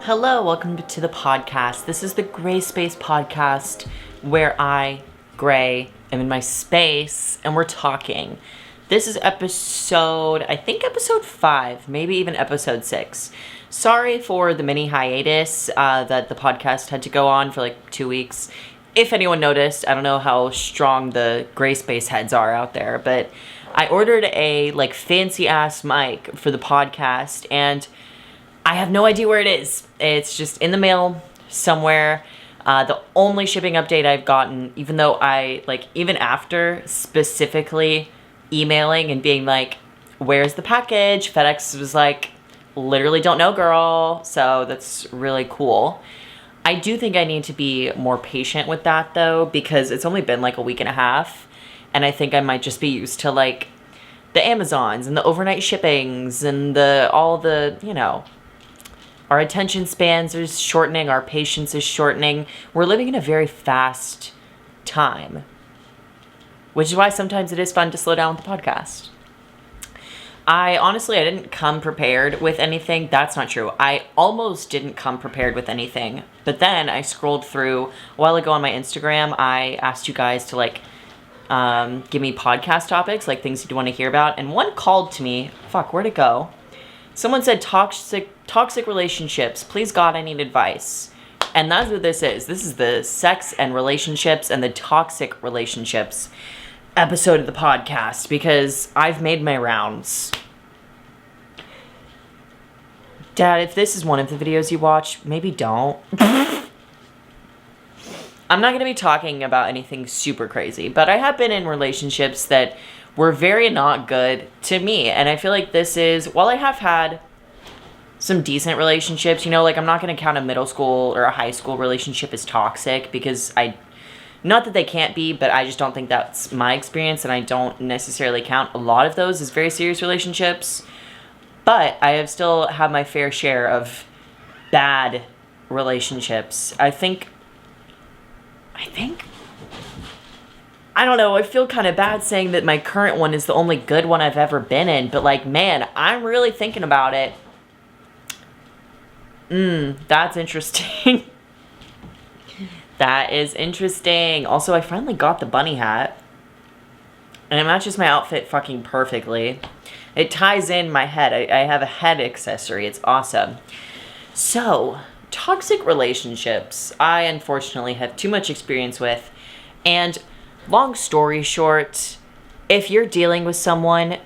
Hello, welcome to the podcast. This is the GraySpace podcast where I, Gray, am in my space and we're talking. This is episode 5, maybe even episode 6. Sorry for the mini hiatus that the podcast had to go on for like 2 weeks. If anyone noticed, I don't know how strong the GraySpace heads are out there, but I ordered a like fancy ass mic for the podcast and I have no idea where it is. It's just in the mail somewhere. The only shipping update I've gotten, even though even after specifically emailing and being like, where's the package? FedEx was like, literally don't know, girl. So that's really cool. I do think I need to be more patient with that though, because it's only been like a week and a half. And I think I might just be used to like the Amazons and the overnight shippings and all the, our attention spans are shortening, our patience is shortening. We're living in a very fast time, which is why sometimes it is fun to slow down with the podcast. I didn't come prepared with anything. That's not true. I almost didn't come prepared with anything. But then I scrolled through, a while ago on my Instagram, I asked you guys to give me podcast topics, like things you want to hear about. And one called to me. Fuck, where'd it go? Someone said toxic relationships. Please God, I need advice. And that's what this is. This is the sex and relationships and the toxic relationships episode of the podcast because I've made my rounds. Dad, if this is one of the videos you watch, maybe don't. I'm not going to be talking about anything super crazy, but I have been in relationships that were very not good to me. And I feel like this is, while I have had some decent relationships, I'm not going to count a middle school or a high school relationship as toxic because not that they can't be, but I just don't think that's my experience. And I don't necessarily count a lot of those as very serious relationships. But I have still had my fair share of bad relationships. I don't know, I feel kind of bad saying that my current one is the only good one I've ever been in, but man, I'm really thinking about it. That's interesting. That is interesting. Also, I finally got the bunny hat, and it matches my outfit fucking perfectly. It ties in my head. I have a head accessory. It's awesome. So, toxic relationships, I unfortunately have too much experience with, and long story short, if you're dealing with someone,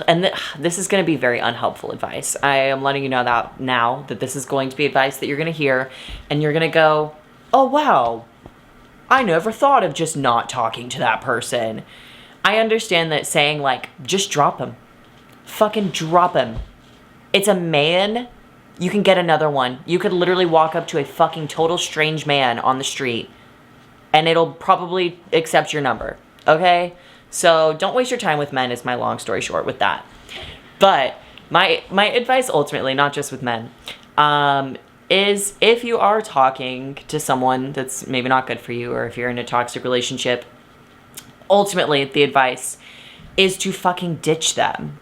and this is going to be very unhelpful advice. I am letting you know that now that this is going to be advice that you're going to hear, and you're going to go, oh wow, I never thought of just not talking to that person. I understand that saying just drop him. Fucking drop him. It's a man. You can get another one. You could literally walk up to a fucking total strange man on the street and it'll probably accept your number, okay? So don't waste your time with men is my long story short with that. But my advice ultimately, not just with men, is if you are talking to someone that's maybe not good for you, or if you're in a toxic relationship, ultimately the advice is to fucking ditch them.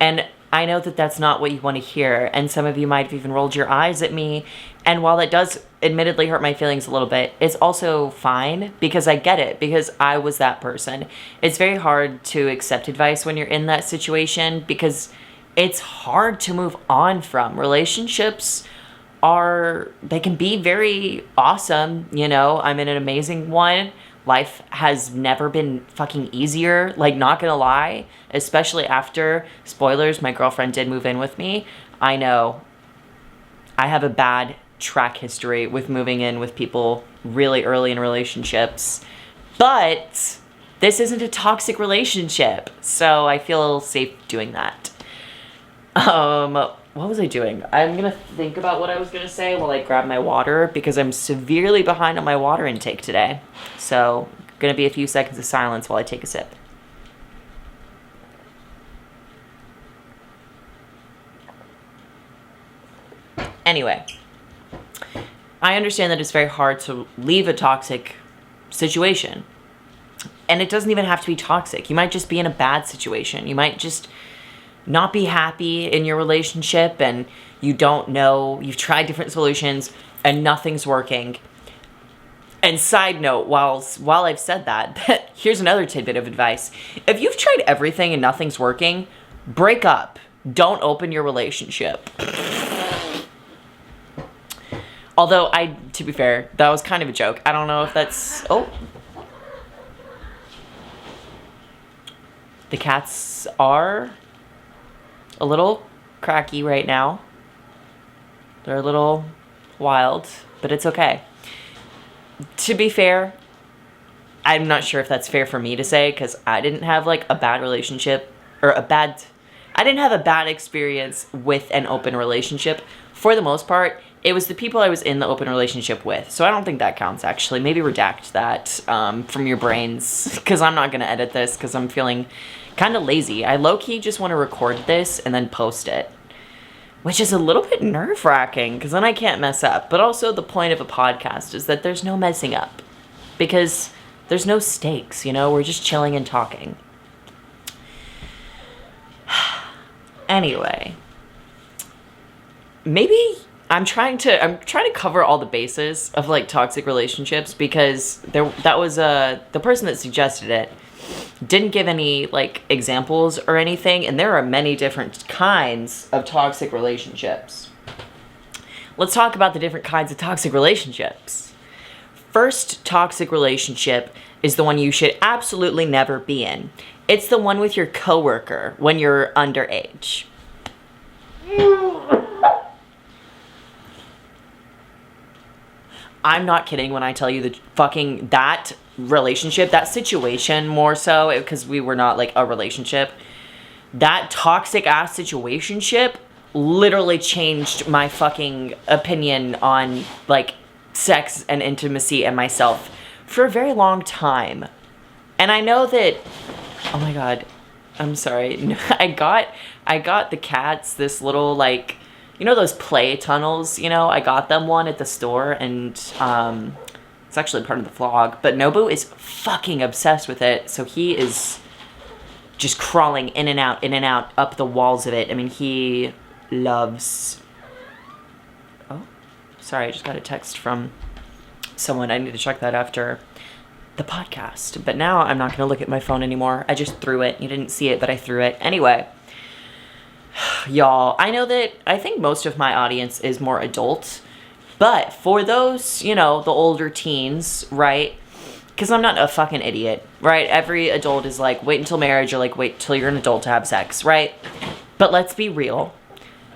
And I know that that's not what you want to hear, and some of you might have even rolled your eyes at me, and while it does admittedly hurt my feelings a little bit, it's also fine because I get it, because I was that person. It's very hard to accept advice when you're in that situation because it's hard to move on from. Relationships they can be very awesome, I'm in an amazing one. Life has never been fucking easier, not gonna lie, especially after, spoilers, my girlfriend did move in with me. I know I have a bad track history with moving in with people really early in relationships, but this isn't a toxic relationship, so I feel safe doing that. What was I doing? I'm gonna think about what I was gonna say while I grab my water because I'm severely behind on my water intake today. So, gonna be a few seconds of silence while I take a sip. Anyway, I understand that it's very hard to leave a toxic situation. And it doesn't even have to be toxic. You might just be in a bad situation. You might just not be happy in your relationship and you don't know, you've tried different solutions and nothing's working. And side note, while I've said that, here's another tidbit of advice. If you've tried everything and nothing's working, break up. Don't open your relationship. Although, to be fair, that was kind of a joke. I don't know if that's... Oh. The cats are a little cracky right now. They're a little wild, but it's okay. To be fair, I'm not sure if that's fair for me to say, because I didn't have like a bad relationship, or I didn't have a bad experience with an open relationship. For the most part, it was the people I was in the open relationship with. So I don't think that counts, actually. Maybe redact that from your brains, because I'm not going to edit this, because I'm feeling kind of lazy. I low-key just want to record this and then post it, which is a little bit nerve-wracking, because then I can't mess up. But also the point of a podcast is that there's no messing up, because there's no stakes, you know? We're just chilling and talking. Anyway, maybe I'm trying to cover all the bases of like toxic relationships, because the person that suggested it didn't give any like examples or anything, and there are many different kinds of toxic relationships. Let's talk about the different kinds of toxic relationships. First toxic relationship is the one you should absolutely never be in. It's the one with your coworker when you're underage. I'm not kidding when I tell you that relationship, that situation more so, because we were not like a relationship. That toxic ass situationship literally changed my fucking opinion on like sex and intimacy and myself for a very long time. And I know that, oh my God, I'm sorry. I got the cats this little like, you know those play tunnels, you know? I got them one at the store, and it's actually part of the vlog, but Nobu is fucking obsessed with it, so he is just crawling in and out, up the walls of it. I mean, he loves... Oh, sorry, I just got a text from someone. I need to check that after the podcast. But now I'm not going to look at my phone anymore. I just threw it. You didn't see it, but I threw it. Anyway... Y'all, I think most of my audience is more adult, but for those, you know, the older teens, right? Because I'm not a fucking idiot, right? Every adult is like, wait until marriage, or like, wait till you're an adult to have sex, right? But let's be real.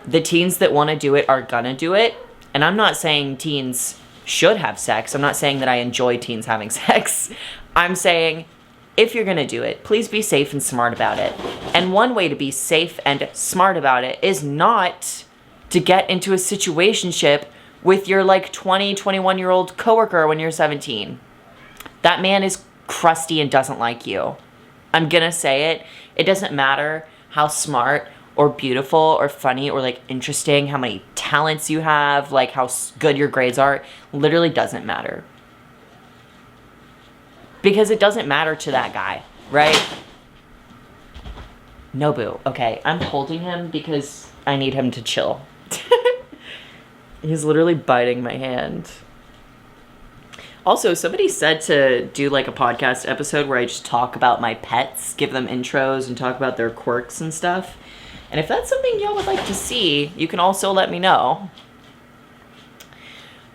The teens that want to do it are gonna do it. And I'm not saying teens should have sex. I'm not saying that I enjoy teens having sex. I'm saying... if you're going to do it, please be safe and smart about it. And one way to be safe and smart about it is not to get into a situationship with your like 20, 21-year-old coworker when you're 17. That man is crusty and doesn't like you. I'm going to say it. It doesn't matter how smart or beautiful or funny or like interesting, how many talents you have, like how good your grades are. Literally doesn't matter. Because it doesn't matter to that guy, right? Nobu, okay, I'm holding him because I need him to chill. He's literally biting my hand. Also, somebody said to do like a podcast episode where I just talk about my pets, give them intros and talk about their quirks and stuff. And if that's something y'all would like to see, you can also let me know.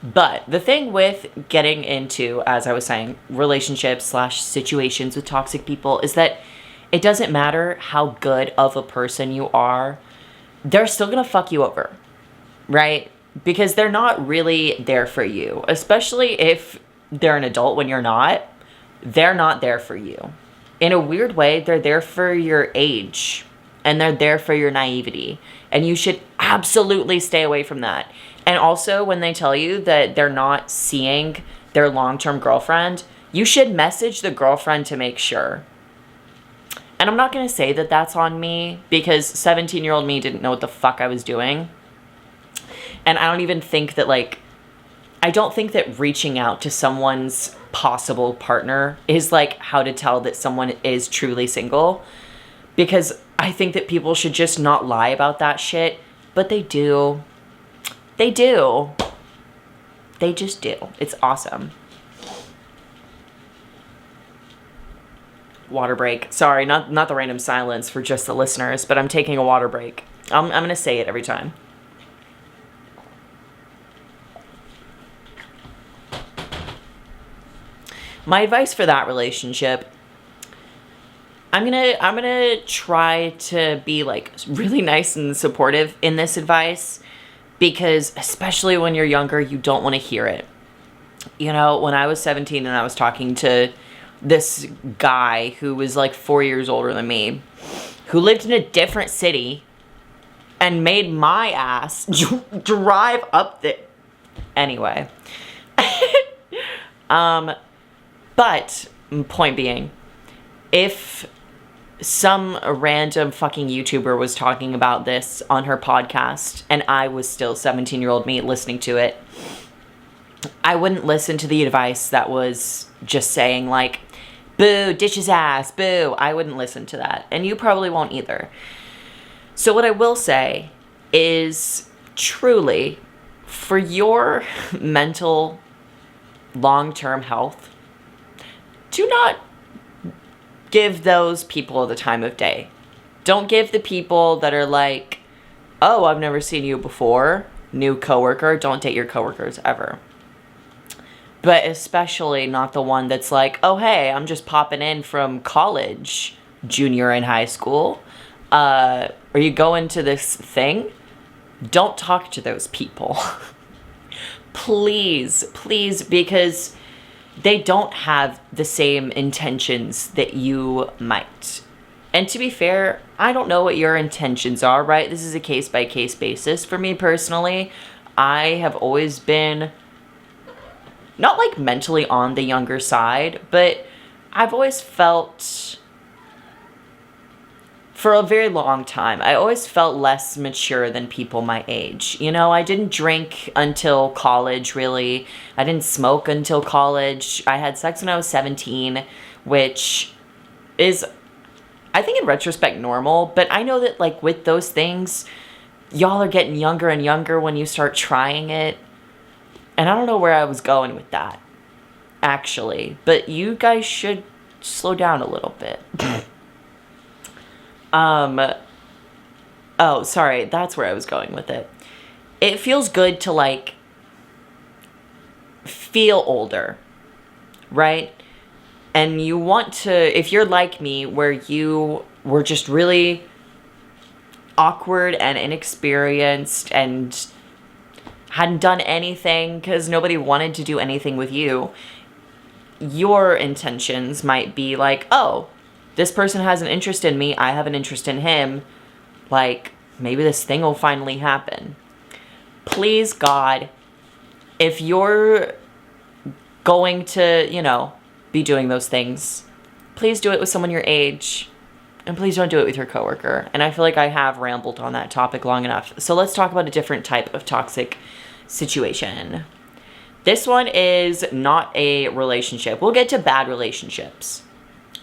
But the thing with getting into, as I was saying, relationships/situations with toxic people is that it doesn't matter how good of a person you are, they're still going to fuck you over, right? Because they're not really there for you, especially if they're an adult when you're not. They're not there for you. In a weird way, they're there for your age, and they're there for your naivety, and you should absolutely stay away from that. And also, when they tell you that they're not seeing their long-term girlfriend, you should message the girlfriend to make sure. And I'm not going to say that that's on me, because 17-year-old me didn't know what the fuck I was doing. And I don't even think that, like, I don't think that reaching out to someone's possible partner is like how to tell that someone is truly single. Because I think that people should just not lie about that shit. But they do. They do. They just do. It's awesome. Water break. Sorry, not the random silence for just the listeners, but I'm taking a water break. I'm going to say it every time. My advice for that relationship, I'm gonna try to be like really nice and supportive in this advice, because especially when you're younger, you don't want to hear it. You know, when I was 17 and I was talking to this guy who was like 4 years older than me, who lived in a different city and made my ass drive up the... Anyway. But, point being, if some random fucking YouTuber was talking about this on her podcast and I was still 17-year-old me listening to it, I wouldn't listen to the advice that was just saying like, boo, ditch his ass, boo. I wouldn't listen to that. And you probably won't either. So what I will say is, truly, for your mental long-term health, do not give those people the time of day. Don't give the people that are like, oh, I've never seen you before, new coworker. Don't date your coworkers ever. But especially not the one that's like, oh, hey, I'm just popping in from college, junior in high school. Are you going to this thing? Don't talk to those people. Please, please, because they don't have the same intentions that you might. And to be fair, I don't know what your intentions are, right? This is a case-by-case basis. For me personally, I have always been not like mentally on the younger side, but I've always felt, for a very long time, I always felt less mature than people my age. You know, I didn't drink until college, really. I didn't smoke until college. I had sex when I was 17, which is, I think in retrospect, normal. But I know that, like, with those things, y'all are getting younger and younger when you start trying it. And I don't know where I was going with that, actually. But you guys should slow down a little bit. Oh, sorry, that's where I was going with it. It feels good to, like, feel older, right? And you want to, if you're like me, where you were just really awkward and inexperienced and hadn't done anything because nobody wanted to do anything with you, your intentions might be like, oh, this person has an interest in me, I have an interest in him, like, maybe this thing will finally happen. Please, God, if you're going to, you know, be doing those things, please do it with someone your age, and please don't do it with your coworker. And I feel like I have rambled on that topic long enough. So let's talk about a different type of toxic situation. This one is not a relationship. We'll get to bad relationships.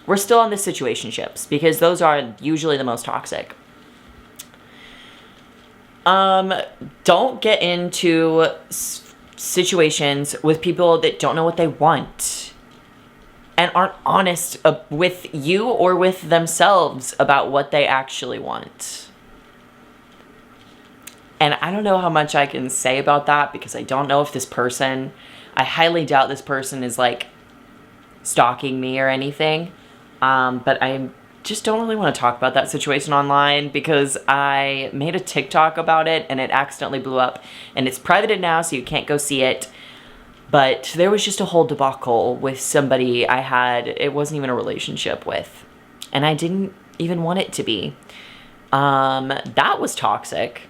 We're still on the situationships because those are usually the most toxic. Don't get into situations with people that don't know what they want and aren't honest with you or with themselves about what they actually want. And I don't know how much I can say about that because I don't know if this person, I highly doubt this person is like stalking me or anything. But I just don't really want to talk about that situation online because I made a TikTok about it and it accidentally blew up. And it's privated now, so you can't go see it. But there was just a whole debacle with somebody it wasn't even a relationship with. And I didn't even want it to be. That was toxic.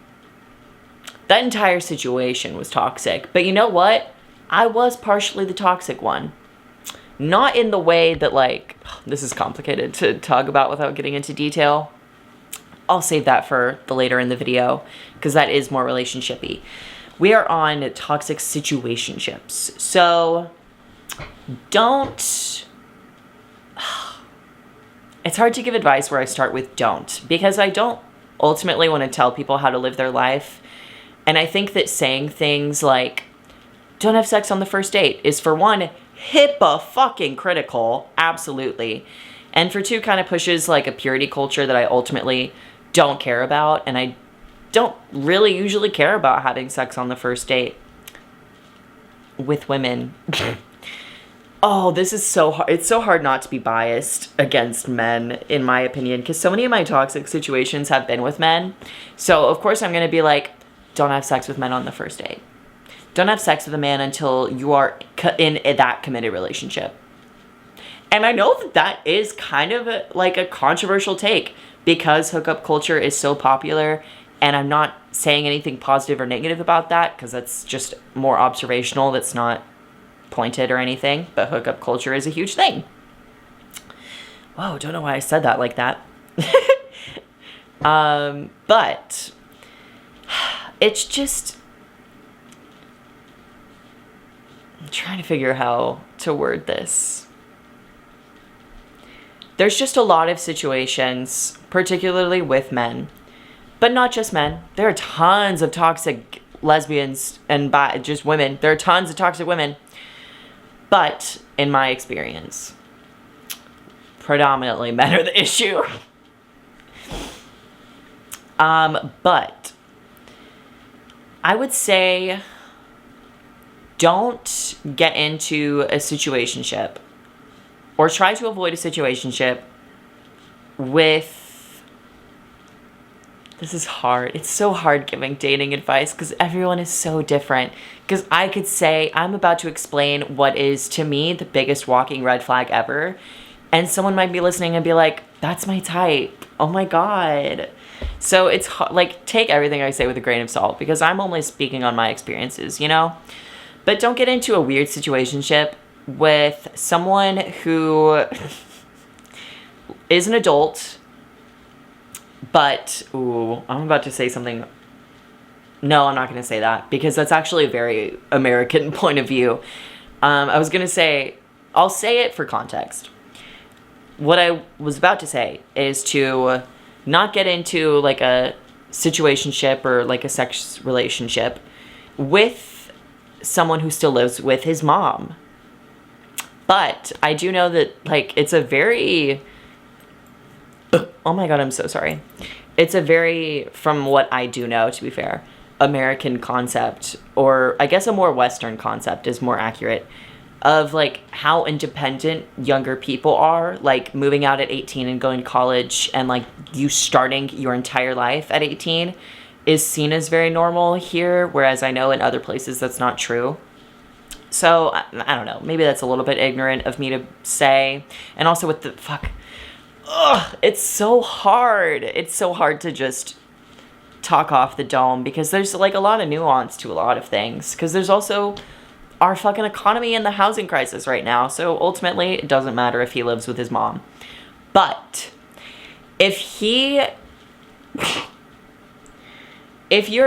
That entire situation was toxic. But you know what? I was partially the toxic one. Not in the way that, like, this is complicated to talk about without getting into detail. I'll save that for the later in the video, because that is more relationshipy. We are on toxic situationships. So, don't... It's hard to give advice where I start with don't, because I don't ultimately want to tell people how to live their life. And I think that saying things like, don't have sex on the first date, is for one, HIPAA fucking critical, absolutely. And for two, kind of pushes like a purity culture that I ultimately don't care about. And I don't really usually care about having sex on the first date with women. Oh, this is so hard. It's so hard not to be biased against men, in my opinion, because so many of my toxic situations have been with men. So, of course, I'm going to be like, don't have sex with men on the first date. Don't have sex with a man until you are in that committed relationship. And I know that that is kind of like a controversial take, because hookup culture is so popular, and I'm not saying anything positive or negative about that, because that's just more observational. That's not pointed or anything, but hookup culture is a huge thing. Whoa, don't know why I said that like that. But it's just, I'm trying to figure how to word this. There's just a lot of situations, particularly with men, but not just men. There are tons of toxic lesbians and just women. There are tons of toxic women. But in my experience, predominantly men are the issue. But I would say don't get into a situationship or try to avoid a situationship with... This is hard. It's so hard giving dating advice because everyone is so different. Because I could say, I'm about to explain what is, to me, the biggest walking red flag ever. And someone might be listening and be like, that's my type. Oh my God. So it's like, take everything I say with a grain of salt, because I'm only speaking on my experiences, you know? But don't get into a weird situationship with someone who is an adult. But, ooh, I'm about to say something. No, I'm not going to say that, because that's actually a very American point of view. I was going to say, I'll say it for context. What I was about to say is to not get into like a situationship or like a sex relationship with someone who still lives with his mom. But I do know that like it's a very... Oh my God, I'm so sorry. It's a very, from what I do know, to be fair, American concept, or I guess a more Western concept is more accurate, of like how independent younger people are, like moving out at 18 and going to college, and like you starting your entire life at 18 is seen as very normal here, whereas I know in other places that's not true. So I don't know, maybe that's a little bit ignorant of me to say. And also with the it's so hard. It's so hard to just talk off the dome, because there's like a lot of nuance to a lot of things, because there's also our fucking economy and the housing crisis right now. So ultimately it doesn't matter if he lives with his mom. But if you're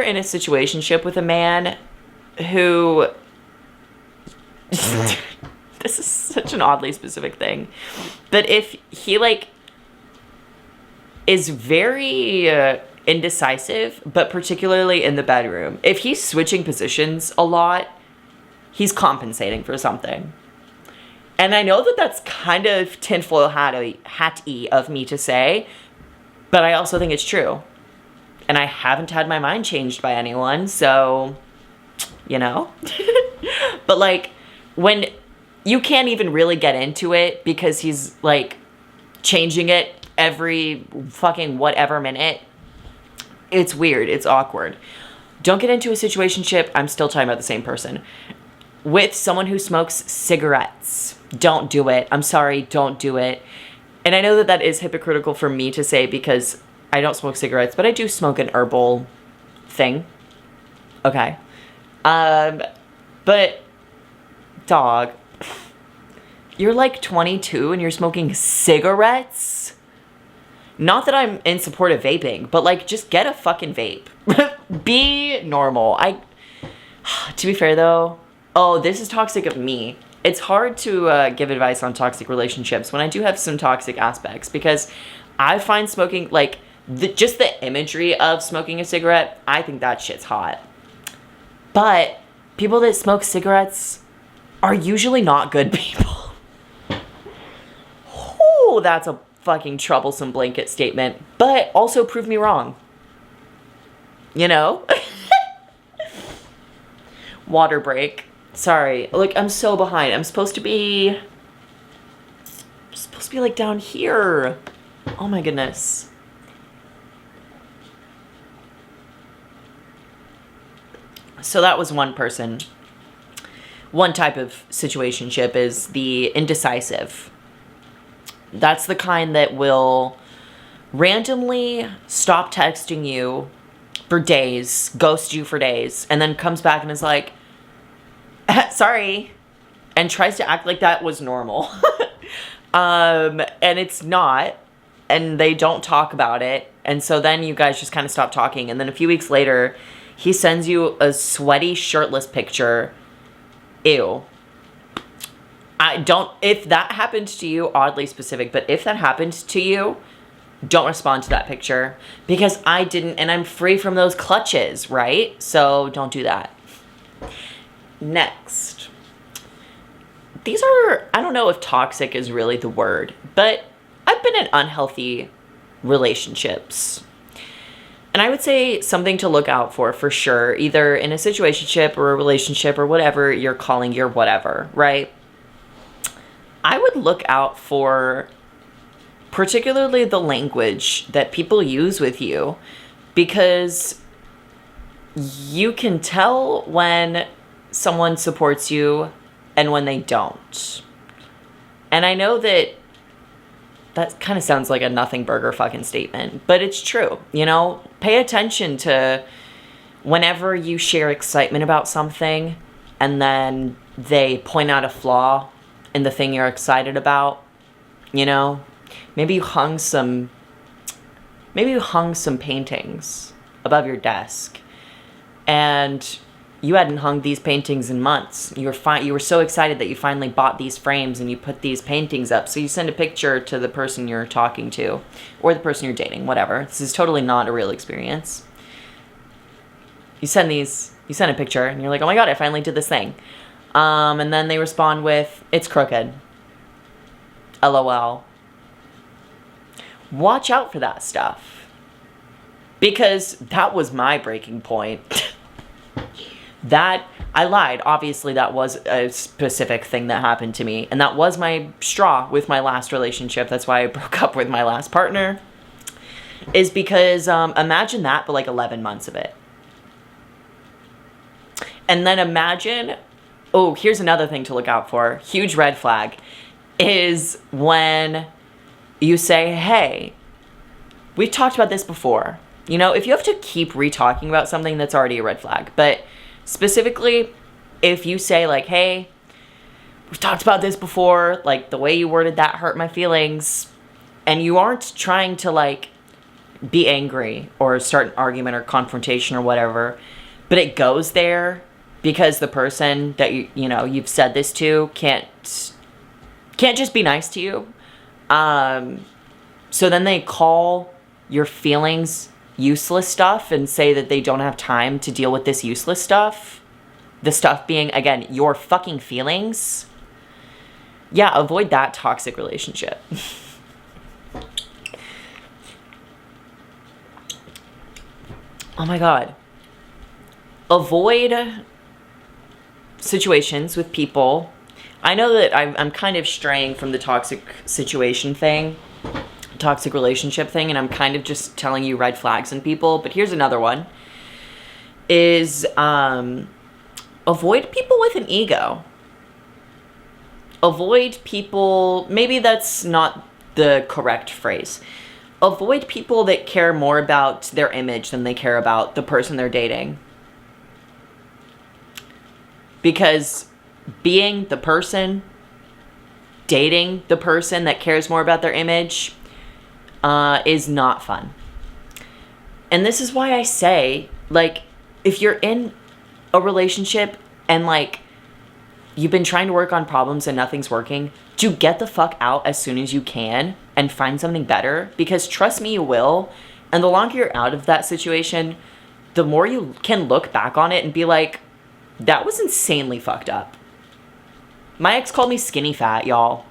in a situationship with a man who this is such an oddly specific thing, but if he like is very indecisive, but particularly in the bedroom, if he's switching positions a lot, he's compensating for something. And I know that that's kind of tinfoil hat-y of me to say, but I also think it's true. And I haven't had my mind changed by anyone, so, you know. But like, when you can't even really get into it because he's like changing it every fucking whatever minute, it's weird. It's awkward. Don't get into a situationship, I'm still talking about the same person, with someone who smokes cigarettes. Don't do it. I'm sorry, don't do it. And I know that that is hypocritical for me to say, because I don't smoke cigarettes, but I do smoke an herbal thing. Okay. But, dog, you're like 22 and you're smoking cigarettes? Not that I'm in support of vaping, but like, just get a fucking vape. Be normal. To be fair though, oh, this is toxic of me. it's hard to give advice on toxic relationships when I do have some toxic aspects, because I find smoking, like, just the imagery of smoking a cigarette, I think that shit's hot. But people that smoke cigarettes are usually not good people. Oh, that's a fucking troublesome blanket statement. But also prove me wrong. You know? Water break. Sorry. Look, I'm so behind. I'm supposed to be like down here. Oh my goodness. So that was one person. One type of situationship is the indecisive. That's the kind that will randomly stop texting you for days, ghost you for days, and then comes back and is like, sorry, and tries to act like that was normal. And it's not, and they don't talk about it, and so then you guys just kind of stop talking, and then a few weeks later, he sends you a sweaty, shirtless picture. Ew. If that happened to you, oddly specific, but if that happened to you, don't respond to that picture, because I didn't, and I'm free from those clutches, right? So don't do that. Next. These are, I don't know if toxic is really the word, but I've been in unhealthy relationships. And I would say something to look out for sure, either in a situationship or a relationship or whatever you're calling your whatever, right? I would look out for particularly the language that people use with you, because you can tell when someone supports you and when they don't. And I know that kind of sounds like a nothing burger fucking statement, but it's true. You know, pay attention to whenever you share excitement about something and then they point out a flaw in the thing you're excited about. You know, maybe you hung some paintings above your desk and you hadn't hung these paintings in months. You were so excited that you finally bought these frames and you put these paintings up. So you send a picture to the person you're talking to or the person you're dating, whatever. This is totally not a real experience. You send a picture and you're like, oh my God, I finally did this thing. And then they respond with, it's crooked. LOL. Watch out for that stuff. Because that was my breaking point. I lied. Obviously, that was a specific thing that happened to me. And that was my straw with my last relationship. That's why I broke up with my last partner. Is because, imagine that, but like 11 months of it. And then imagine, oh, here's another thing to look out for. Huge red flag. Is when you say, hey, we've talked about this before. You know, if you have to keep re-talking about something, that's already a red flag. But specifically, if you say like, hey, we've talked about this before, like the way you worded that hurt my feelings, and you aren't trying to like be angry or start an argument or confrontation or whatever, but it goes there because the person that you've said this to can't just be nice to you. So then they call your feelings useless stuff and say that they don't have time to deal with this useless stuff. The stuff being, again, your fucking feelings. Yeah, avoid that toxic relationship. Oh my God. Avoid situations with people. I know that I'm kind of straying from the toxic situation thing, toxic relationship thing, and I'm kind of just telling you red flags in people, but here's another one, is avoid people with an ego. Avoid people, maybe that's not the correct phrase. Avoid people that care more about their image than they care about the person they're dating. Because being the person, dating the person that cares more about their image, is not fun. And this is why I say, like, if you're in a relationship and, like, you've been trying to work on problems and nothing's working, to get the fuck out as soon as you can and find something better, because trust me, you will. And the longer you're out of that situation, the more you can look back on it and be like, that was insanely fucked up. My ex called me skinny fat, y'all.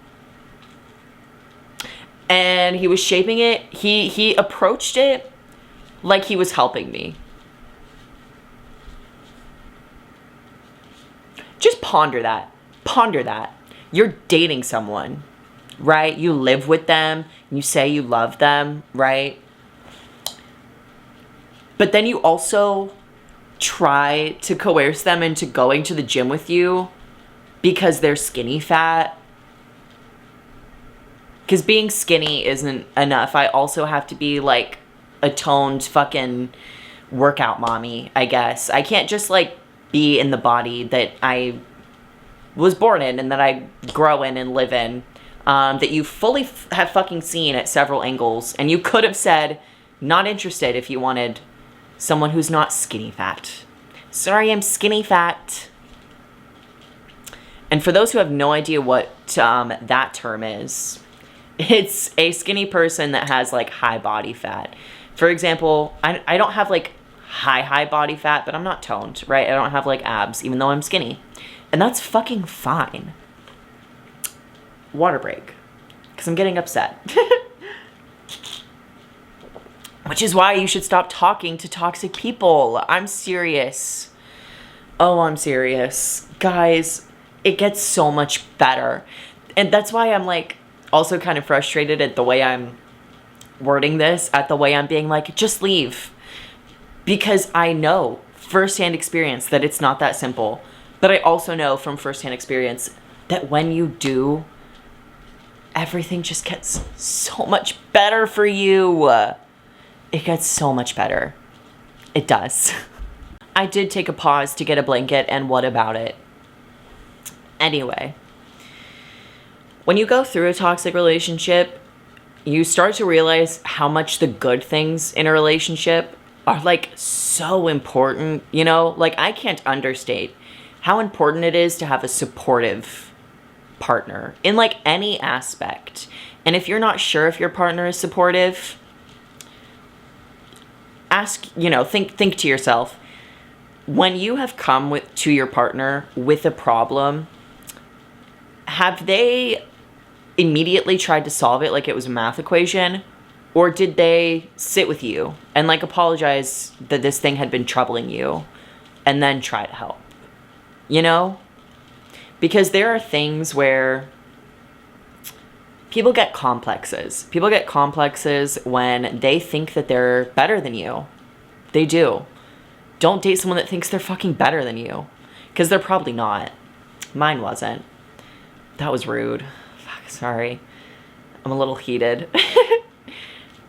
And he was shaping it. He approached it like he was helping me. Just ponder that. Ponder that. You're dating someone, right? You live with them. You say you love them, right? But then you also try to coerce them into going to the gym with you because they're skinny fat. Because being skinny isn't enough. I also have to be like a toned fucking workout mommy, I guess. I can't just like be in the body that I was born in and that I grow in and live in, that you fully have fucking seen at several angles. And you could have said, not interested, if you wanted someone who's not skinny fat. Sorry, I'm skinny fat. And for those who have no idea what that term is, it's a skinny person that has like high body fat. For example, I don't have like high body fat, but I'm not toned, right? I don't have like abs, even though I'm skinny. And that's fucking fine. Water break. Because I'm getting upset. Which is why you should stop talking to toxic people. I'm serious. Oh, I'm serious. Guys, it gets so much better. And that's why I'm like also kind of frustrated at the way I'm wording this, at the way I'm being like, just leave. Because I know firsthand experience that it's not that simple. But I also know from firsthand experience that when you do, everything just gets so much better for you. It gets so much better. It does. I did take a pause to get a blanket, and what about it? Anyway, when you go through a toxic relationship, you start to realize how much the good things in a relationship are like so important, you know? Like, I can't understate how important it is to have a supportive partner in like any aspect. And if you're not sure if your partner is supportive, ask, think to yourself, when you have come to your partner with a problem, have they immediately tried to solve it like it was a math equation? Or did they sit with you and like apologize that this thing had been troubling you and then try to help? You know? Because there are things where people get complexes. People get complexes when they think that they're better than you. They do. Don't date someone that thinks they're fucking better than you. Because they're probably not. Mine wasn't. That was rude. Fuck, sorry. I'm a little heated.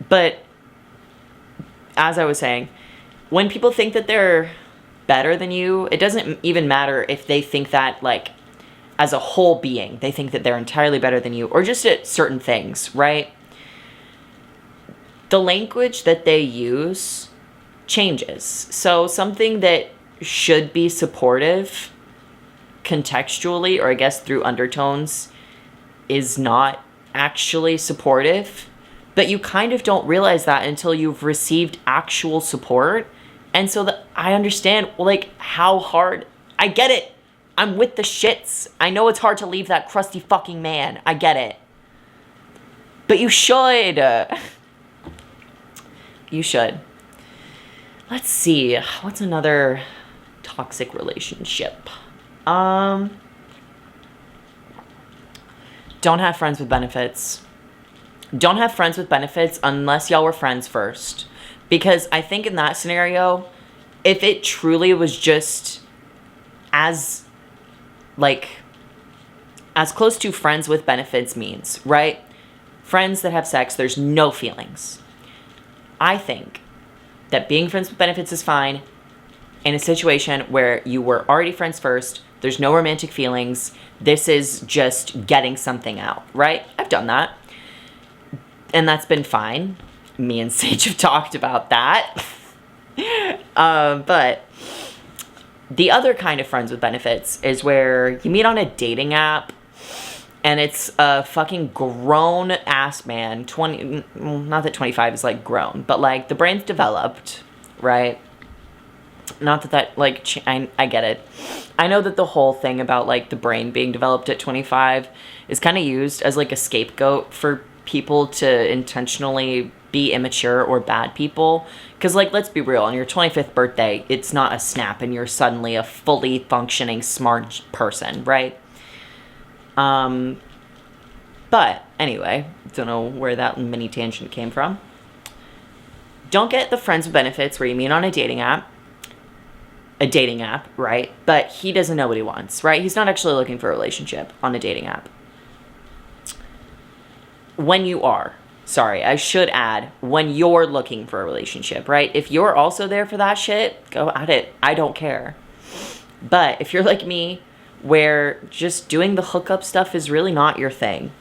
But as I was saying, when people think that they're better than you, it doesn't even matter if they think that like as a whole being, they think that they're entirely better than you, or just at certain things, right? The language that they use changes. So something that should be supportive contextually, or I guess through undertones, is not actually supportive. But you kind of don't realize that until you've received actual support. And so that I understand, like, how hard. I get it. I'm with the shits. I know it's hard to leave that crusty fucking man. I get it. But you should. You should. Let's see. What's another toxic relationship? Don't have friends with benefits. Don't have friends with benefits unless y'all were friends first. Because I think in that scenario, if it truly was just as close to friends with benefits means, right? Friends that have sex, there's no feelings. I think that being friends with benefits is fine in a situation where you were already friends first, there's no romantic feelings, this is just getting something out, right? I've done that. And that's been fine. Me and Sage have talked about that. But The other kind of friends with benefits is where you meet on a dating app and it's a fucking grown ass man, 20, not that 25 is like grown, but like the brain's developed, right? Not that like, I get it. I know that the whole thing about like the brain being developed at 25 is kind of used as like a scapegoat for people to intentionally be immature or bad people. Because like, let's be real, on your 25th birthday, it's not a snap and you're suddenly a fully functioning smart person, right? But anyway, don't know where that mini tangent came from. Don't get the friends with benefits where you meet on a dating app, right? But he doesn't know what he wants, right? He's not actually looking for a relationship on a dating app. When you are, I should add, when you're looking for a relationship, right? If you're also there for that shit, go at it. I don't care. But if you're like me, where just doing the hookup stuff is really not your thing,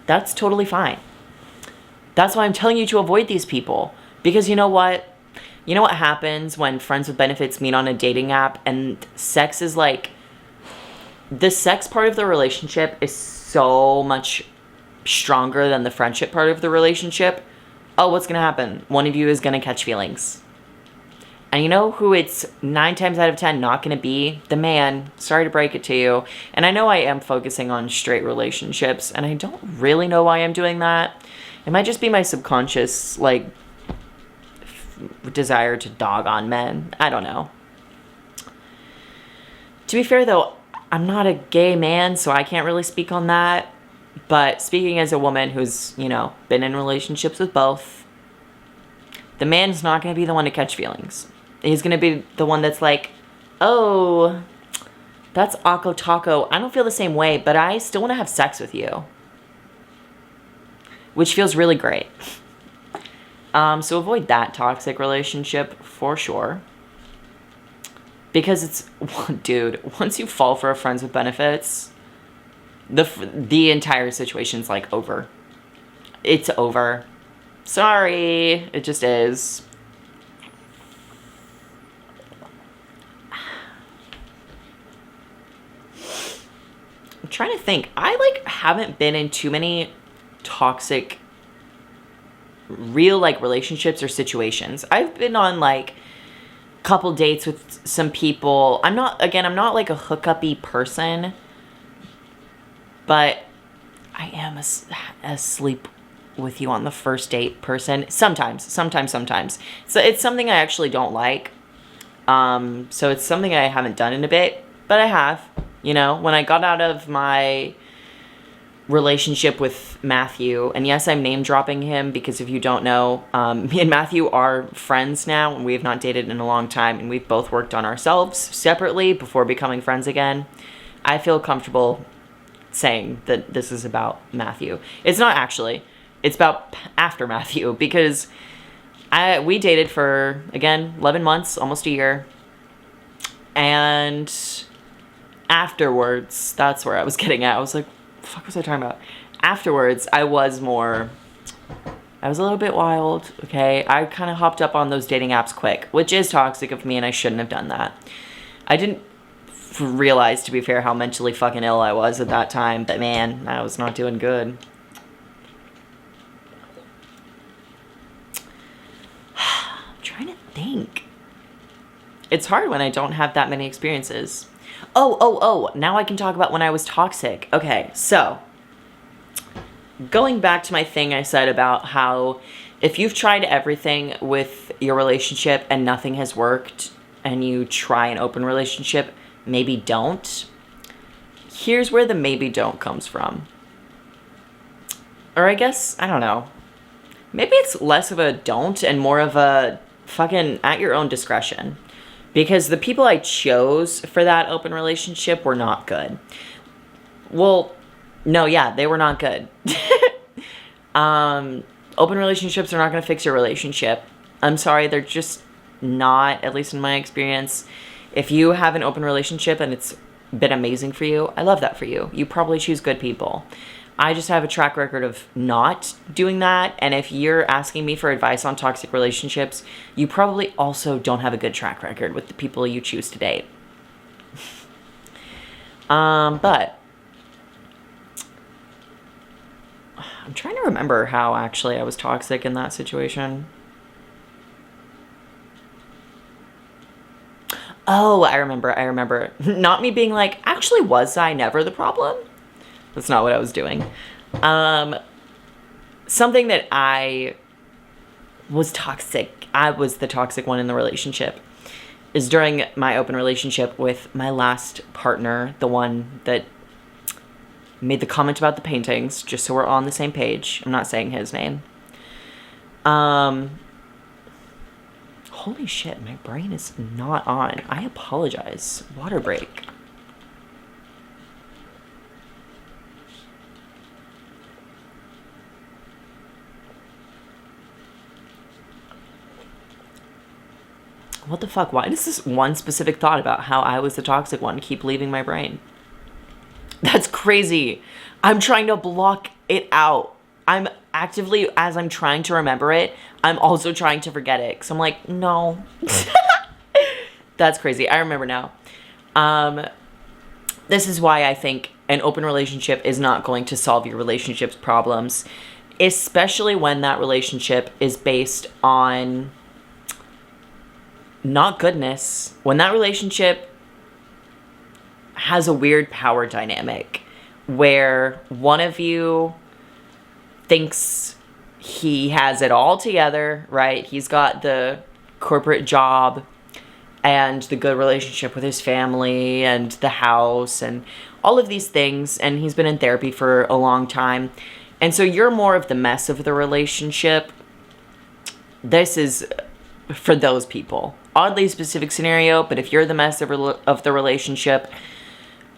that's totally fine. That's why I'm telling you to avoid these people. Because you know what? You know what happens when friends with benefits meet on a dating app and sex is like... The sex part of the relationship is so much stronger than the friendship part of the relationship. Oh, what's going to happen? One of you is going to catch feelings. And you know who it's 9 times out of 10 not going to be? The man. Sorry to break it to you. And I know I am focusing on straight relationships, and I don't really know why I'm doing that. It might just be my subconscious, like, desire to dog on men. I don't know. To be fair, though, I'm not a gay man, so I can't really speak on that. But speaking as a woman who's, you know, been in relationships with both, the man's not going to be the one to catch feelings. He's going to be the one that's like, oh, that's Akko Taco. I don't feel the same way, but I still want to have sex with you. Which feels really great. So avoid that toxic relationship for sure. Because it's, dude, once you fall for a friends with benefits, the entire situation's like over. It's over. Sorry, it just is. I'm trying to think. I like haven't been in too many toxic real like relationships or situations. I've been on like couple dates with some people. I'm not like a hookup-y person, but I am a sleep with you on the first date person. Sometimes. So it's something I actually don't like. So it's something I haven't done in a bit, but I have. You know, when I got out of my relationship with Matthew, and yes, I'm name dropping him because if you don't know, me and Matthew are friends now, and we have not dated in a long time, and we've both worked on ourselves separately before becoming friends again. I feel comfortable saying that this is about Matthew. It's not actually. It's about after Matthew, because we dated for, again, 11 months, almost a year, and afterwards, that's where I was getting at. I was like, what the fuck was I talking about? Afterwards, I was a little bit wild, okay? I kind of hopped up on those dating apps quick, which is toxic of me, and I shouldn't have done that. I didn't realize, to be fair, how mentally fucking ill I was at that time, but man, I was not doing good. I'm trying to think. It's hard when I don't have that many experiences. Oh, now I can talk about when I was toxic. Okay, so going back to my thing I said about how if you've tried everything with your relationship and nothing has worked and you try an open relationship, maybe don't. Here's where the maybe don't comes from. Or I guess, I don't know. Maybe it's less of a don't and more of a fucking at your own discretion. Because the people I chose for that open relationship were not good. Well, no, yeah, they were not good. Open relationships are not going to fix your relationship. I'm sorry, they're just not, at least in my experience. If you have an open relationship and it's been amazing for you, I love that for you. You probably choose good people. I just have a track record of not doing that. And if you're asking me for advice on toxic relationships, you probably also don't have a good track record with the people you choose to date. But I'm trying to remember how actually I was toxic in that situation. Oh, I remember. Not me being like, actually, was I never the problem? That's not what I was doing. Something that I was toxic. I was the toxic one in the relationship. Is during my open relationship with my last partner, the one that made the comment about the paintings, just so we're on the same page. I'm not saying his name. Holy shit, my brain is not on. I apologize. Water break. What the fuck? Why does this one specific thought about how I was the toxic one keep leaving my brain? That's crazy. I'm trying to block it out. I'm actively, as I'm trying to remember it, I'm also trying to forget it. Because I'm like, no. That's crazy. I remember now. This is why I think an open relationship is not going to solve your relationship's problems. Especially when that relationship is based on not goodness. When that relationship has a weird power dynamic where one of you thinks he has it all together, right? He's got the corporate job and the good relationship with his family and the house and all of these things, and he's been in therapy for a long time. And so you're more of the mess of the relationship. This is for those people. Oddly specific scenario, but if you're the mess of the relationship,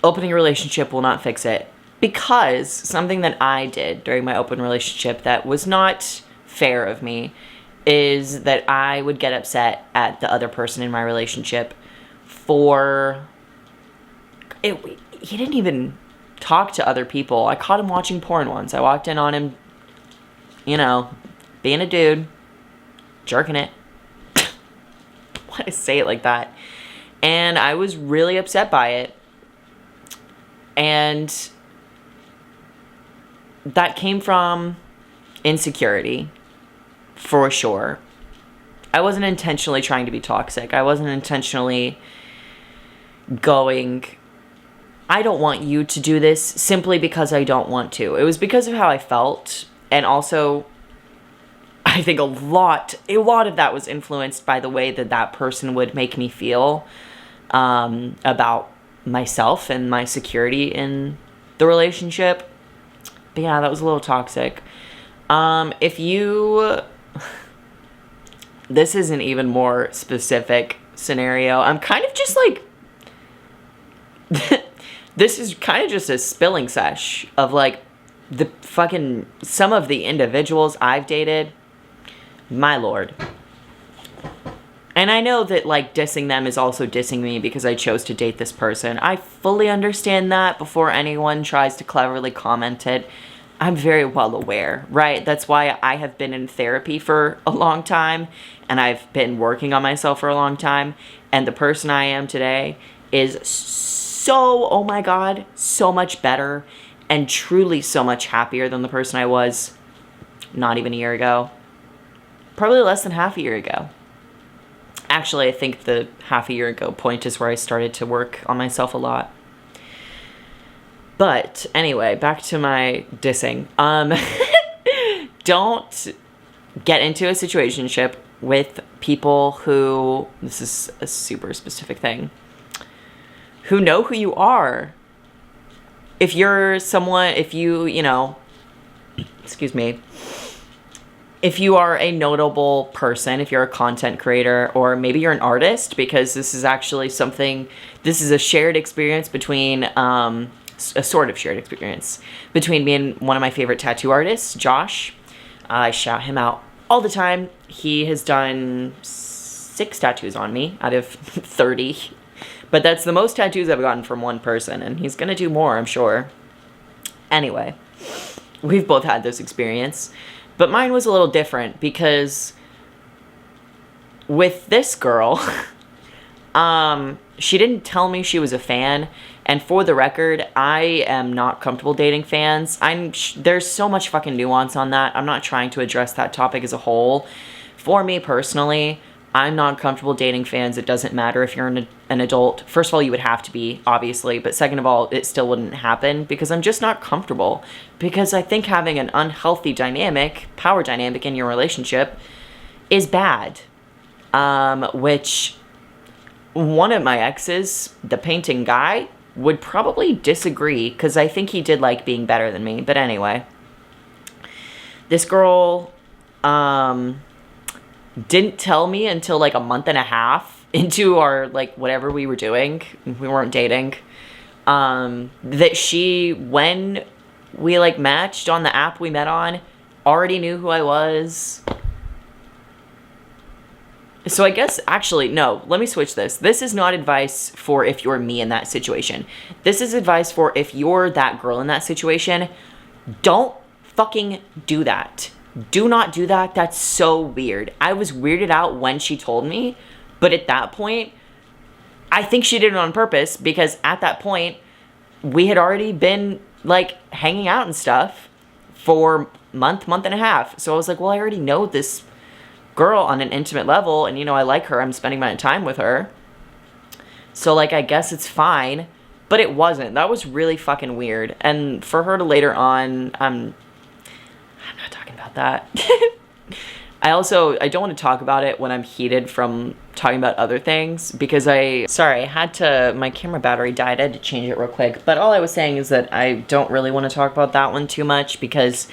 opening a relationship will not fix it. Because something that I did during my open relationship that was not fair of me is that I would get upset at the other person in my relationship for it. He didn't even talk to other people. I caught him watching porn once. I walked in on him, you know, being a dude, jerking it. Why did I say it like that? And I was really upset by it. And that came from insecurity, for sure. I wasn't intentionally trying to be toxic. I wasn't intentionally going, I don't want you to do this simply because I don't want to. It was because of how I felt. And also, I think a lot of that was influenced by the way that that person would make me feel about myself and my security in the relationship. But yeah, that was a little toxic. This is an even more specific scenario. I'm kind of just like, this is kind of just a spilling sesh of like some of the individuals I've dated. My lord. And I know that, like, dissing them is also dissing me because I chose to date this person. I fully understand that before anyone tries to cleverly comment it. I'm very well aware, right? That's why I have been in therapy for a long time, and I've been working on myself for a long time, and the person I am today is so, oh my God, so much better, and truly so much happier than the person I was not even a year ago. Probably less than half a year ago. Actually, I think the half a year ago point is where I started to work on myself a lot. But anyway, back to my dissing. Don't get into a situationship with people who, this is a super specific thing, who know who you are. If you're someone, if you know, if you are a notable person, if you're a content creator, or maybe you're an artist, because this is actually this is a shared experience between, a sort of shared experience between me and one of my favorite tattoo artists, Josh. I shout him out all the time. He has done 6 tattoos on me out of 30. But that's the most tattoos I've gotten from one person, and he's gonna do more, I'm sure. Anyway, we've both had this experience. But mine was a little different because with this girl, she didn't tell me she was a fan, And for the record, I am not comfortable dating fans. There's so much fucking nuance on that. I'm not trying to address that topic as a whole. For me personally, I'm not comfortable dating fans. It doesn't matter if you're an adult. First of all, you would have to be, obviously. But second of all, it still wouldn't happen because I'm just not comfortable. Because I think having an unhealthy dynamic, power dynamic in your relationship is bad. Which one of my exes, the painting guy, would probably disagree because I think he did like being better than me. But anyway, this girl didn't tell me until like a month and a half into our like whatever we were doing. We weren't dating. That she, when we like matched on the app we met on, already knew who I was. So I guess, actually, no, let me switch this. This is not advice for if you're me in that situation. This is advice for if you're that girl in that situation. Don't fucking do that. Do not do that. That's so weird. I was weirded out when she told me, but at that point, I think she did it on purpose because at that point, we had already been, like, hanging out and stuff for month and a half. So I was like, well, I already know this girl on an intimate level, and I like her. I'm spending my time with her, so like I guess it's fine. But it wasn't. That was really fucking weird. And for her to later on, I'm not talking about that. I don't want to talk about it when I'm heated from talking about other things because my camera battery died. I had to change it real quick. But all I was saying is that I don't really want to talk about that one too much because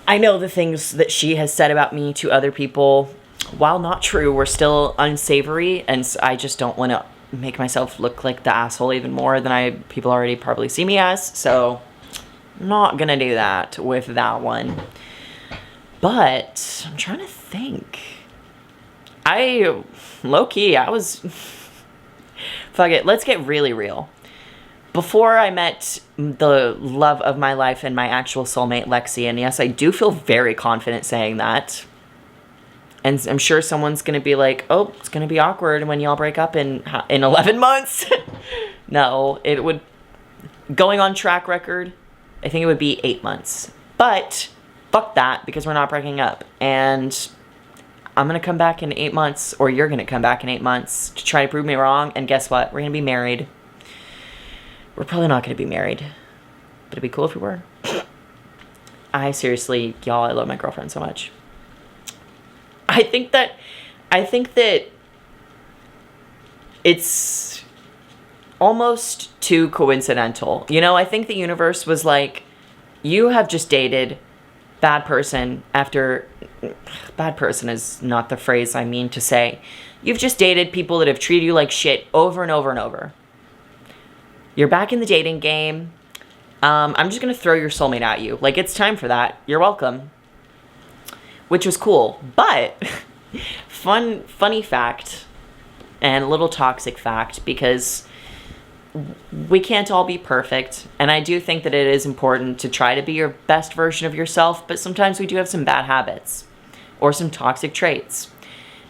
I know the things that she has said about me to other people, while not true, were still unsavory, and I just don't want to make myself look like the asshole even more than people already probably see me as, so I'm not gonna do that with that one. But I'm trying to think. Low-key, I was... Fuck it, let's get really real. Before I met the love of my life and my actual soulmate, Lexi, and yes, I do feel very confident saying that. And I'm sure someone's going to be like, oh, it's going to be awkward when y'all break up in 11 months. No, it would, going on track record, I think it would be 8 months. But fuck that, because we're not breaking up. And I'm going to come back in 8 months, or you're going to come back in 8 months to try to prove me wrong. And guess what? We're going to be married. We're probably not going to be married, but it'd be cool if we were. I seriously, y'all, I love my girlfriend so much. I think that it's almost too coincidental. I think the universe was like, you have just dated bad person after... Bad person is not the phrase I mean to say. You've just dated people that have treated you like shit over and over and over. You're back in the dating game. I'm just going to throw your soulmate at you. Like, it's time for that. You're welcome. Which was cool. But, funny fact, and a little toxic fact, because we can't all be perfect. And I do think that it is important to try to be your best version of yourself, but sometimes we do have some bad habits or some toxic traits.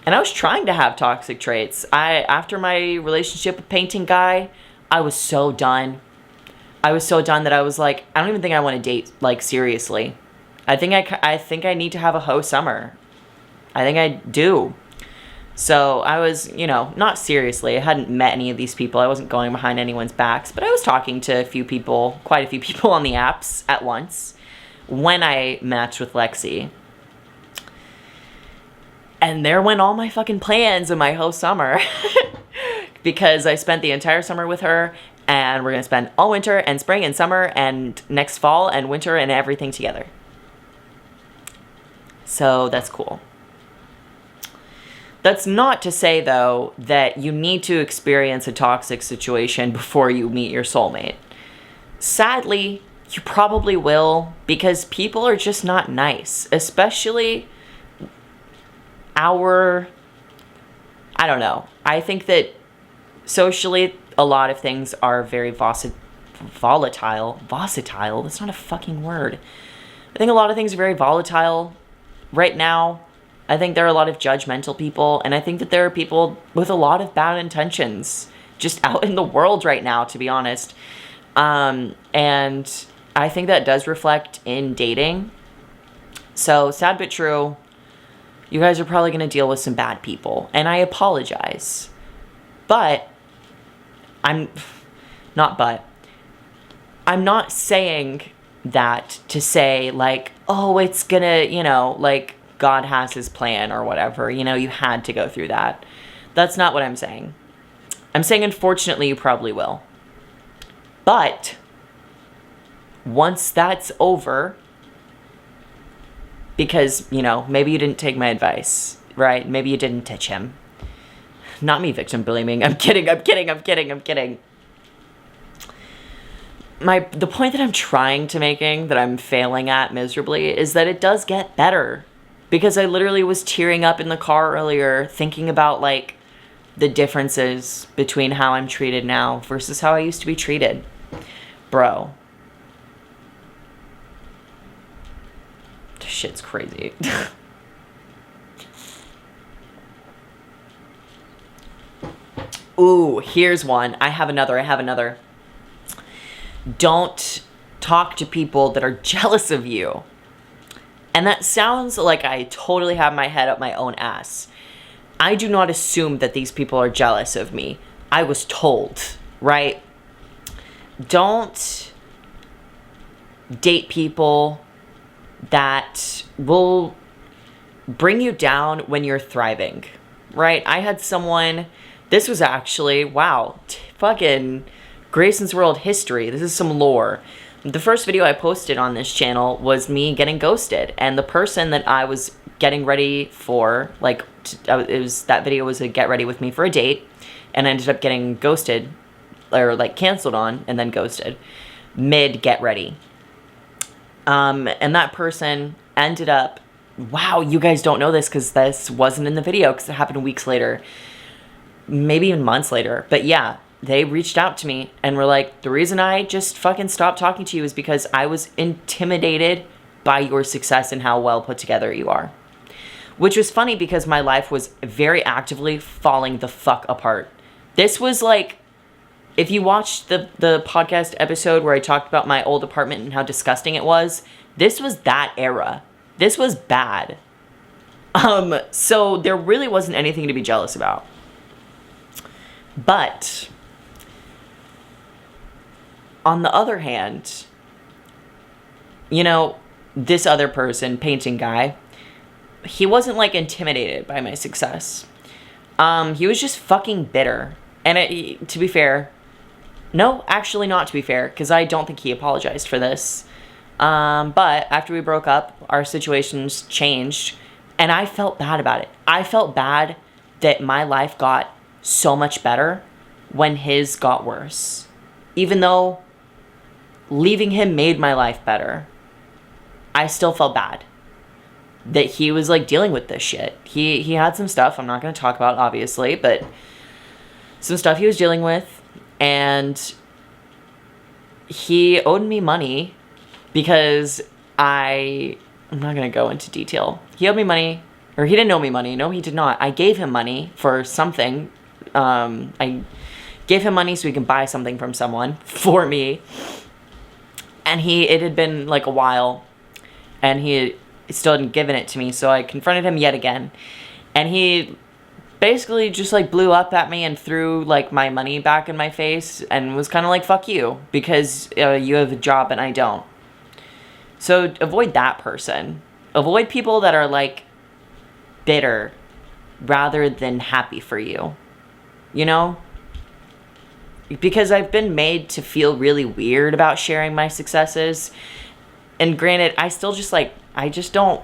And I was trying to have toxic traits. After my relationship with painting guy, I was so done. I was so done that I was like, I don't even think I want to date, like, seriously. I think I need to have a hoe summer. I think I do. So I was, not seriously. I hadn't met any of these people. I wasn't going behind anyone's backs. But I was talking to quite a few people on the apps at once when I matched with Lexi. And there went all my fucking plans in my hoe summer. Because I spent the entire summer with her, and we're going to spend all winter and spring and summer and next fall and winter and everything together. So that's cool. That's not to say, though, that you need to experience a toxic situation before you meet your soulmate. Sadly, you probably will, because people are just not nice, especially I don't know. I think that socially, a lot of things are very volatile. Volatile? That's not a fucking word. I think a lot of things are very volatile right now. I think there are a lot of judgmental people, and I think that there are people with a lot of bad intentions just out in the world right now, to be honest. And I think that does reflect in dating. So, sad but true, you guys are probably going to deal with some bad people. And I apologize. But, I'm not saying that to say, like, oh, it's gonna, you know, like, God has his plan or whatever. You know, you had to go through that. That's not what I'm saying. I'm saying, unfortunately, you probably will. But once that's over, because, you know, maybe you didn't take my advice, right? Maybe you didn't ditch him. Not me victim blaming. I'm kidding. The point that I'm trying to making, that I'm failing at miserably, is that it does get better. Because I literally was tearing up in the car earlier, thinking about, like, the differences between how I'm treated now versus how I used to be treated. Bro. This shit's crazy. Ooh, here's one. I have another. Don't talk to people that are jealous of you. And that sounds like I totally have my head up my own ass. I do not assume that these people are jealous of me. I was told, right? Don't date people that will bring you down when you're thriving, right? I had someone, this was actually, wow, fucking Grayson's World history. This is some lore. The first video I posted on this channel was me getting ghosted, and the person that I was getting ready for, like, that video was a get ready with me for a date, and I ended up getting ghosted, or, like, canceled on, and then ghosted, mid get ready. And that person ended up, wow, you guys don't know this because this wasn't in the video because it happened weeks later, maybe even months later, but yeah. They reached out to me and were like, the reason I just fucking stopped talking to you is because I was intimidated by your success and how well put together you are. Which was funny because my life was very actively falling the fuck apart. This was like, if you watched the podcast episode where I talked about my old apartment and how disgusting it was, this was that era. This was bad. So there really wasn't anything to be jealous about. But on the other hand, you know, this other person, painting guy, he wasn't, like, intimidated by my success. He was just fucking bitter. And to be fair, no, actually not to be fair, because I don't think he apologized for this. But after we broke up, our situations changed, and I felt bad about it. I felt bad that my life got so much better when his got worse. Even though leaving him made my life better, I still felt bad that he was, like, dealing with this shit. He had some stuff I'm not going to talk about, obviously, but some stuff he was dealing with, and he owed me money because I'm not going to go into detail. He owed me money, or he didn't owe me money. No, he did not. I gave him money for something. I gave him money so he can buy something from someone for me. And it had been, like, a while, and he still hadn't given it to me, so I confronted him yet again. And he basically just, like, blew up at me and threw, like, my money back in my face and was kind of like, fuck you, because you have a job and I don't. So avoid that person. Avoid people that are, like, bitter rather than happy for you. You know? Because I've been made to feel really weird about sharing my successes. And granted, I still just, like, I just don't.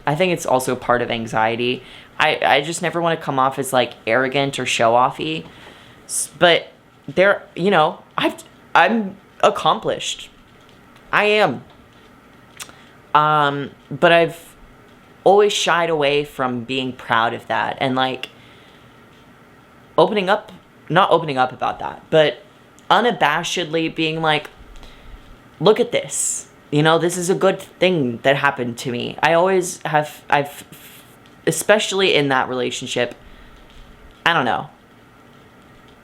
I think it's also part of anxiety. I just never want to come off as, like, arrogant or show-offy. But there, you know, I'm accomplished. I am. But I've always shied away from being proud of that. And, like, not opening up about that, but unabashedly being like, look at this. You know, this is a good thing that happened to me. I've, especially in that relationship, I don't know.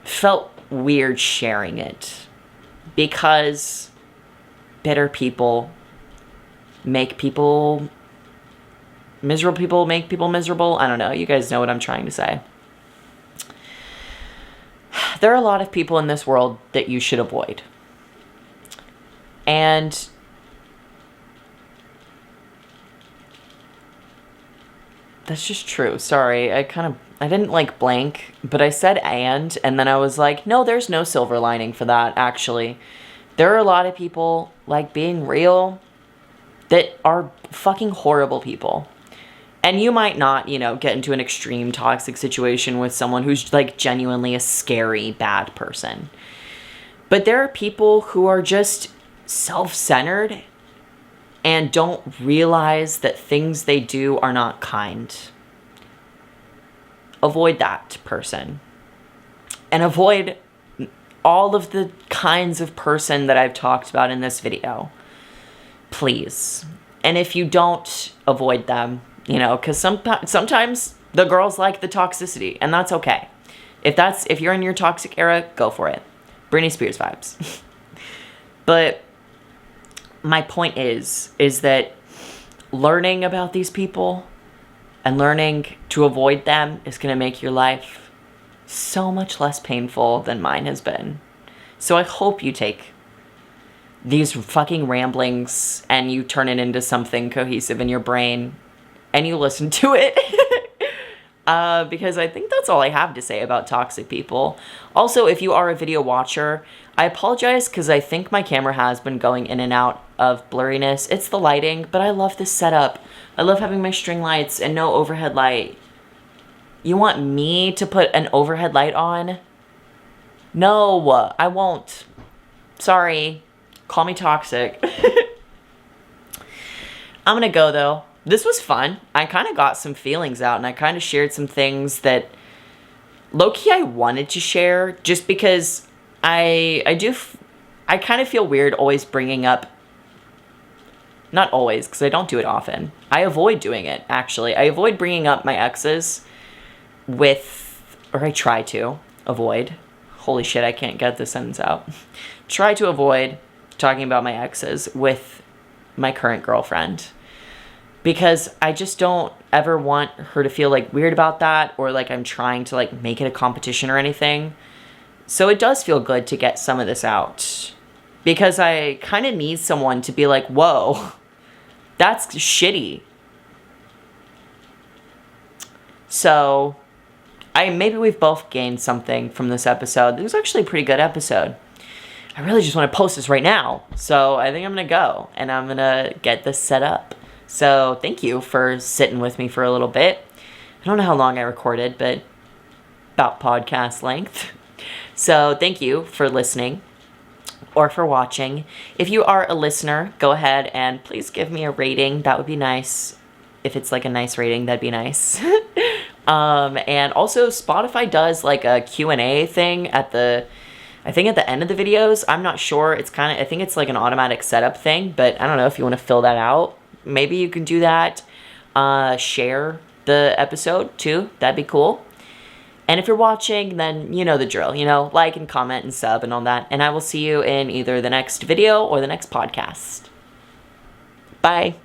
felt weird sharing it because bitter people make people miserable. People make people miserable. I don't know. You guys know what I'm trying to say. There are a lot of people in this world that you should avoid. And that's just true. Sorry, I didn't like blank, but I said and then I was like, no, there's no silver lining for that, actually. There are a lot of people, like being real, that are fucking horrible people. And you might not, get into an extreme toxic situation with someone who's like genuinely a scary, bad person. But there are people who are just self-centered and don't realize that things they do are not kind. Avoid that person. And avoid all of the kinds of person that I've talked about in this video. Please. And if you don't avoid them, because sometimes the girls like the toxicity, and that's okay. If you're in your toxic era, go for it. Britney Spears vibes. But my point is that learning about these people and learning to avoid them is going to make your life so much less painful than mine has been. So I hope you take these fucking ramblings and you turn it into something cohesive in your brain and you listen to it. Because I think that's all I have to say about toxic people. Also, if you are a video watcher, I apologize because I think my camera has been going in and out of blurriness. It's the lighting, but I love this setup. I love having my string lights and no overhead light. You want me to put an overhead light on? No, I won't. Sorry. Call me toxic. I'm gonna go though. This was fun. I kind of got some feelings out and I kind of shared some things that low-key I wanted to share just because I kind of feel weird always bringing up, not always because I don't do it often. I avoid doing it, actually. I avoid bringing up my exes or I try to avoid. Holy shit, I can't get this sentence out. Try to avoid talking about my exes with my current girlfriend. Because I just don't ever want her to feel like weird about that or like I'm trying to like make it a competition or anything. So it does feel good to get some of this out. Because I kind of need someone to be like, whoa, that's shitty. So maybe we've both gained something from this episode. It was actually a pretty good episode. I really just want to post this right now. So I think I'm going to go and I'm going to get this set up. So thank you for sitting with me for a little bit. I don't know how long I recorded, but about podcast length. So thank you for listening or for watching. If you are a listener, go ahead and please give me a rating. That would be nice. If it's like a nice rating, that'd be nice. And also Spotify does like a Q&A thing I think at the end of the videos. I'm not sure. I think it's like an automatic setup thing, but I don't know if you want to fill that out. Maybe you can do that. Share the episode too. That'd be cool. And if you're watching, then you know the drill. Like and comment and sub and all that. And I will see you in either the next video or the next podcast. Bye.